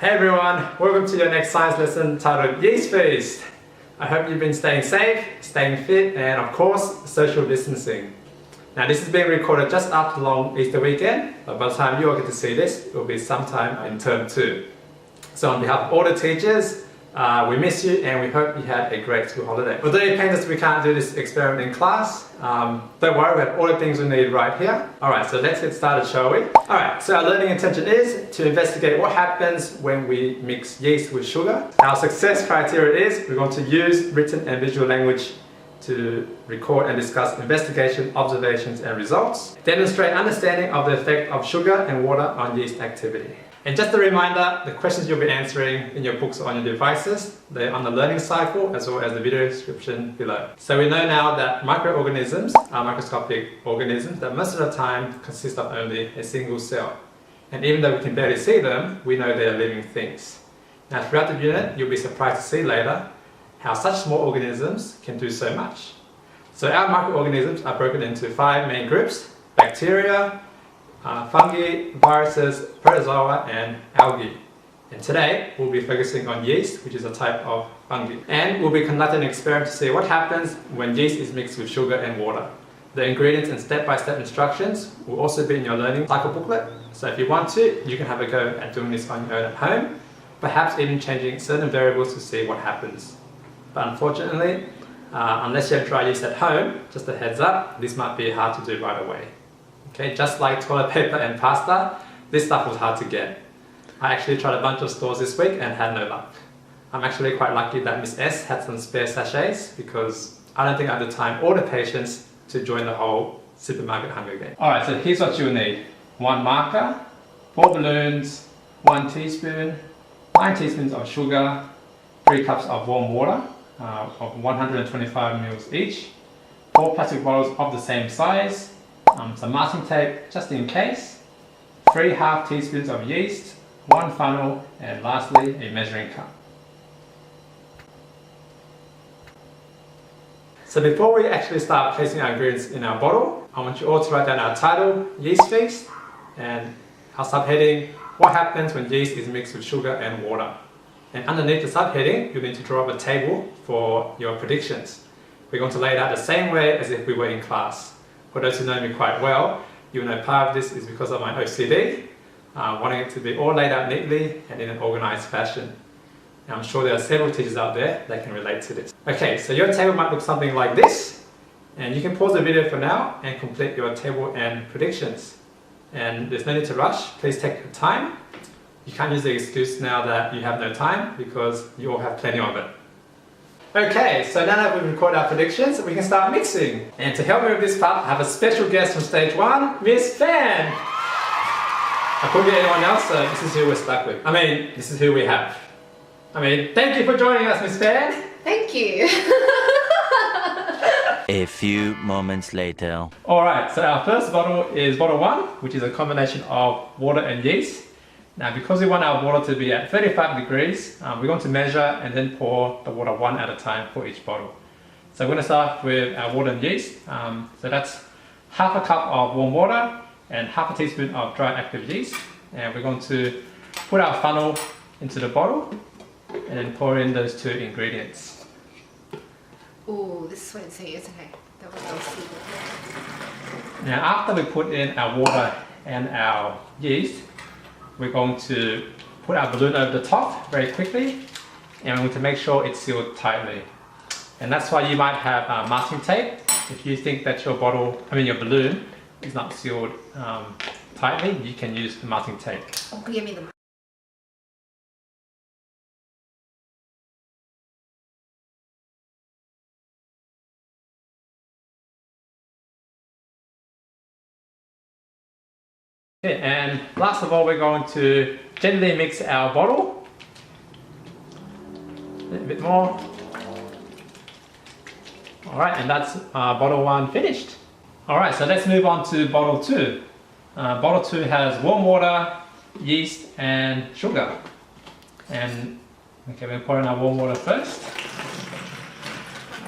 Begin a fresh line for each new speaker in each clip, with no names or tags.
Hey everyone, welcome to your next science lesson titled Yeast Feast. I hope you've been staying safe, staying fit, and of course, social distancing. Now this is being recorded just after the long Easter weekend, but by the time you all get to see this, it will be sometime in term 2. So on behalf of all the teachers, we miss you and we hope you had a great school holiday. Although it pains us we can't do this experiment in class, don't worry, we have all the things we need right here. Alright, so let's get started, shall we? Alright, so our learning intention is to investigate what happens when we mix yeast with sugar. Our success criteria is we're going to use written and visual language to record and discuss investigation, observations and results. Demonstrate understanding of the effect of sugar and water on yeast activity. And just a reminder, the questions you'll be answering in your books or on your devices, they're on the learning cycle as well as the video description below. So we know now that microorganisms are microscopic organisms that most of the time consist of only a single cell. And even though we can barely see them, we know they are living things. Now throughout the unit, you'll be surprised to see later how such small organisms can do so much. So our microorganisms are broken into 5 main groups: bacteria, fungi, viruses, protozoa and algae. And today we'll be focusing on yeast, which is a type of fungi. And we'll be conducting an experiment to see what happens when yeast is mixed with sugar and water. The ingredients and step-by-step instructions will also be in your learning cycle booklet. So if you want to, you can have a go at doing this on your own at home, perhaps even changing certain variables to see what happens. But unfortunately, unless you have dry yeast at home, just a heads up, this might be hard to do right away. Okay, just like toilet paper and pasta, this stuff was hard to get. I actually tried a bunch of stores this week and had no luck. I'm actually quite lucky that Miss S had some spare sachets because I don't think I have the time or the patience to join the whole supermarket hunger game. Alright, so here's what you'll need. 1 marker, 4 balloons, 1 teaspoon, 9 teaspoons of sugar, 3 cups of warm water of 125 ml each, 4 plastic bottles of the same size, some masking tape just in case, 3 half teaspoons of yeast, 1 funnel, and lastly a measuring cup. So before we actually start placing our ingredients in our bottle, I want you all to write down our title, Yeast Feast, and our subheading, what happens when yeast is mixed with sugar and water. And underneath the subheading, you'll need to draw up a table for your predictions. We're going to lay it out the same way as if we were in class. For those who know me quite well, you'll know part of this is because of my OCD, wanting it to be all laid out neatly and in an organized fashion. Now, I'm sure there are several teachers out there that can relate to this. Okay, so your table might look something like this, and you can pause the video for now and complete your table and predictions. And there's no need to rush, please take your time. You can't use the excuse now that you have no time because you all have plenty of it. Okay, so now that we've recorded our predictions, we can start mixing. And to help me with this part, I have a special guest from stage 1, Miss Fan. I couldn't get anyone else, so this is who we're stuck with. This is who we have. Thank you for joining us, Miss Fan.
Thank you.
A few moments later.
Alright, so our first bottle is bottle 1, which is a combination of water and yeast. Now, because we want our water to be at 35 degrees, we're going to measure and then pour the water 1 at a time for each bottle. So we're going to start with our water and yeast. So that's half a cup of warm water and half a teaspoon of dry active yeast. And we're going to put our funnel into the bottle and then pour in those 2 ingredients.
Oh, this is what it says. Okay, that was awesome.
Now, after we put in our water and our yeast, we're going to put our balloon over the top very quickly, and we're going to make sure it's sealed tightly. And that's why you might have masking tape. If you think that your your balloon is not sealed tightly, you can use the masking tape.
Oh, give me them.
Okay, and last of all, we're going to gently mix our bottle. A little bit more. Alright, and that's bottle 1 finished. Alright, so let's move on to bottle 2. Bottle 2 has warm water, yeast and sugar. And okay, we're pouring our warm water first.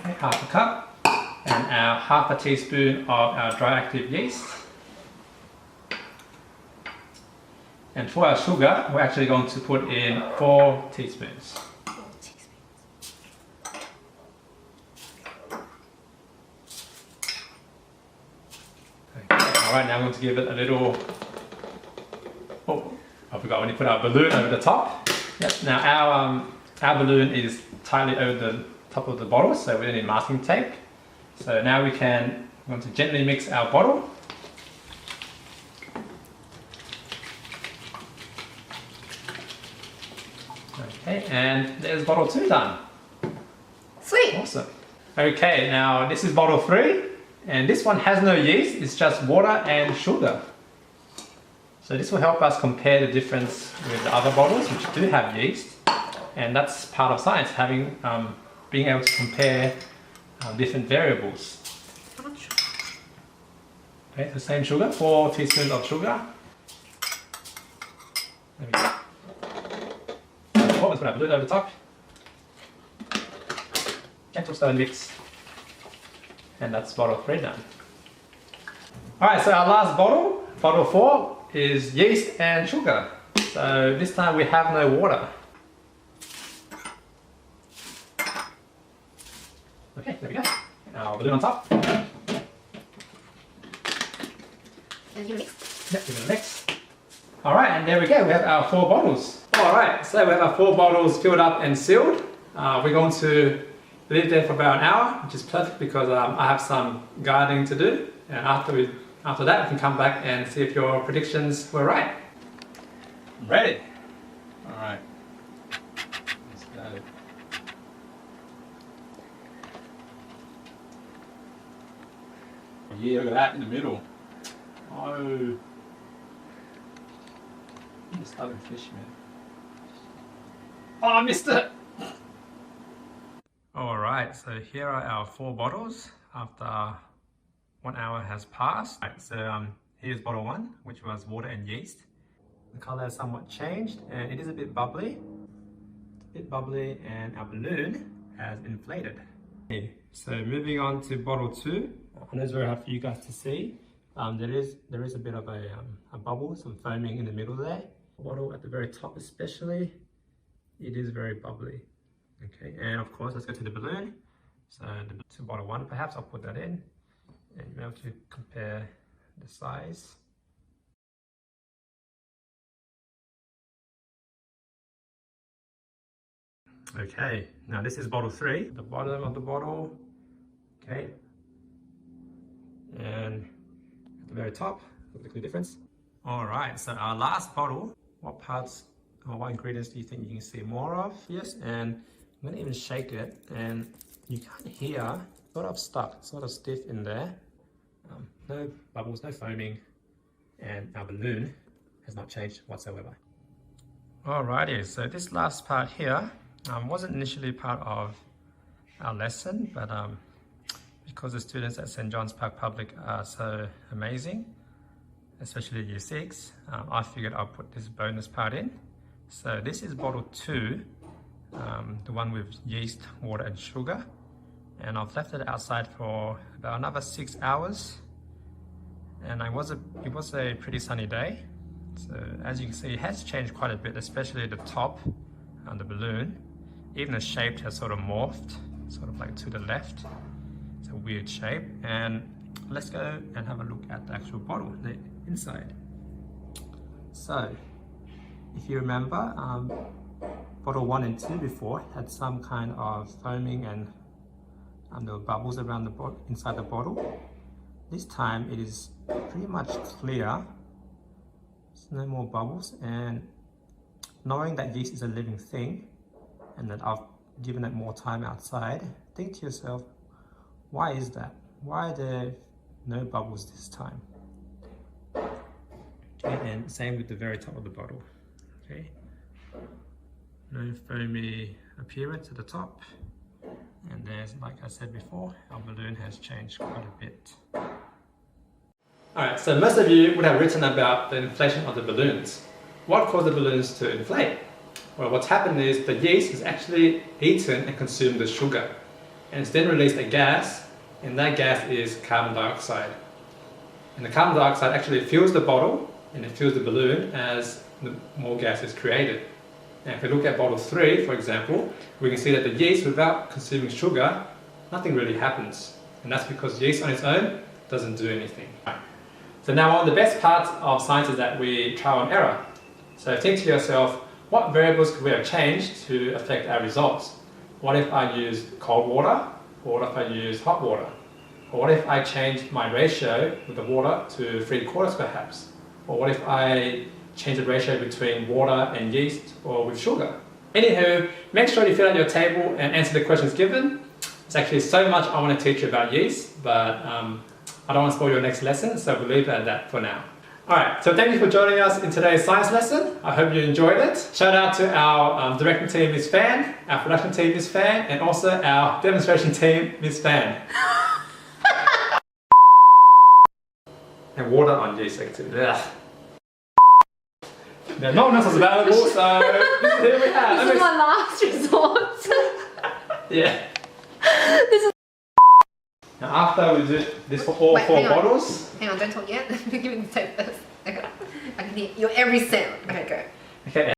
Okay, half a cup. And our half a teaspoon of our dry active yeast. And for our sugar, we're actually going to put in 4 teaspoons.
4 teaspoons.
Okay. Alright, now I'm going to give it a little... Oh, I forgot when you put our balloon over the top. Yep. Now our balloon is tightly over the top of the bottle, so we don't need masking tape. So now we're going to gently mix our bottle. Okay, and there's bottle 2 done.
Sweet.
Awesome. Okay, now this is bottle 3, and this one has no yeast, it's just water and sugar. So this will help us compare the difference with the other bottles which do have yeast, and that's part of science, having being able to compare different variables.
How much?
Okay, the same sugar, 4 teaspoons of sugar. There we go. Let's put our balloon over the top. Gentle stir and mix. And that's bottle 3 done. Alright, so our last bottle, bottle 4, is yeast and sugar. So this time we have no water. Okay, there we go. Our balloon on top.
And you mix.
Yep, give it a mix. Alright, and there we go, we have our 4 bottles. Alright, so we have our 4 bottles filled up and sealed. We're going to leave there for about an hour, which is perfect because I have some gardening to do. And after that, we can come back and see if your predictions were right. I'm ready. Alright, let's go. Yeah, look at that in the middle. Oh. The stubborn fish, man. Oh, I missed it! Alright, so here are our 4 bottles after 1 hour has passed. Right, so here's bottle 1, which was water and yeast. The color has somewhat changed and it is a bit bubbly. And our balloon has inflated. Okay, so moving on to bottle 2. I know it's very hard for you guys to see. There is a bit of a bubble, some foaming in the middle there. Bottle at the very top especially, it is very bubbly. Okay, and of course let's go to the balloon. So to bottle 1 perhaps, I'll put that in and you'll be able to compare the size. Okay, now this is bottle 3, the bottom of the bottle. Okay, and at the very top, look at the difference. Alright, so our last bottle, what parts or what ingredients do you think you can see more of? Yes, and I'm going to even shake it and you can't hear, sort of stuck, sort of stiff in there. No bubbles, no foaming, and our balloon has not changed whatsoever. Alrighty, so this last part here wasn't initially part of our lesson, but because the students at St. John's Park Public are so amazing, especially Year 6, I figured I'll put this bonus part in. So this is bottle 2, the one with yeast, water and sugar, and I've left it outside for about another 6 hours, and it was a pretty sunny day. So as you can see, it has changed quite a bit, especially the top and the balloon. Even the shape has sort of morphed, sort of like to the left. It's a weird shape. And let's go and have a look at the actual bottle, the inside. So if you remember, bottle 1 and 2 before had some kind of foaming and there were bubbles around the inside the bottle. This time it is pretty much clear. There's no more bubbles, and knowing that yeast is a living thing and that I've given it more time outside, think to yourself, why is that? Why are there no bubbles this time? Okay, and same with the very top of the bottle. Okay, no foamy appearance at the top, and there's, like I said before, our balloon has changed quite a bit. Alright, so most of you would have written about the inflation of the balloons. What caused the balloons to inflate? Well, what's happened is the yeast has actually eaten and consumed the sugar, and it's then released a gas, and that gas is carbon dioxide. And the carbon dioxide actually fills the bottle and it fills the balloon as the more gas is created. And if we look at bottle 3, for example, we can see that the yeast, without consuming sugar, nothing really happens. And that's because yeast on its own doesn't do anything. So now one of the best parts of science is that we trial and error. So think to yourself, what variables could we have changed to affect our results? What if I use cold water? Or what if I use hot water? Or what if I change my ratio with the water to 3/4 perhaps? Or what if I change the ratio between water and yeast or with sugar? Anywho, make sure you fill out your table and answer the questions given. There's actually so much I want to teach you about yeast, but I don't want to spoil your next lesson, so we'll leave it at that for now. Alright, so thank you for joining us in today's science lesson. I hope you enjoyed it. Shout out to our directing team, Miss Fan, our production team, Miss Fan, and also our demonstration team, Miss Fan. And water on yeast activity. Now, no one else is available, so here we have.
This is my last resort.
Yeah. Now after we do this for all
Wait,
4
hang on.
bottles.
Hang on, don't talk yet. Give me the tape first. I can hear your every sound. Okay, go.
Okay.